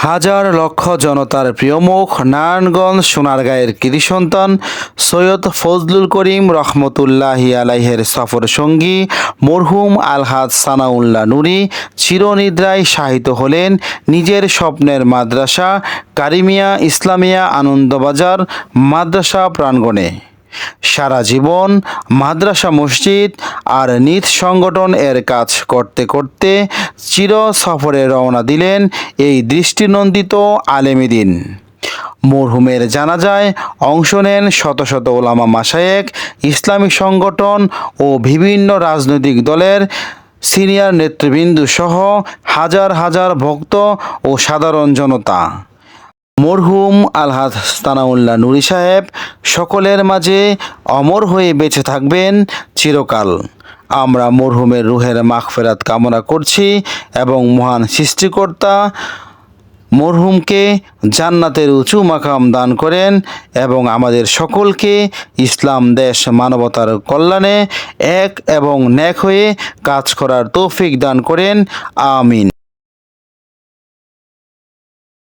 হাজার লক্ষ জনতার প্রিয় মুখ নারায়ণগঞ্জ সোনারগাঁয়ের কৃতি সন্তান সৈয়দ ফজলুল করিম রহমতুল্লাহি আলাইহের সফর সঙ্গী মরহুম আলহাজ সানাউল্লাহ নুরী চিরনিদ্রায় শায়িত হলেন নিজের স্বপ্নের মাদ্রাসা কারিমিয়া ইসলামিয়া আনন্দবাজার মাদ্রাসা প্রাঙ্গণে। সারা জীবন মাদ্রাসা মসজিদ আর নিজ সংগঠন এর কাজ করতে করতে চির সফরে রওনা দিলেন এই দৃষ্টিনন্দিত আলেমী দ্বীন। মরহুমের জানাজায় অংশ নেন শত শত ওলামা মাশায়েখ, ইসলামী সংগঠন ও বিভিন্ন রাজনৈতিক দলের সিনিয়র নেতৃবৃন্দ সহ হাজার হাজার ভক্ত ও সাধারণ জনতা। মরহুম আলহাজ সানাউল্লাহ নুরী সাহেব সকলের মাঝে অমর হয়ে বেঁচে থাকবেন চিরকাল। আমরা মরহুমের রুহের মাগফিরাত কামনা করছি এবং মহান সৃষ্টিকর্তা মরহুমকে জান্নাতের উঁচু মাকাম দান করেন এবং আমাদের সকলকে ইসলাম, দেশ, মানবতার কল্যাণে এক এবং নেক হয়ে কাজ করার তৌফিক দান করেন। আমিন।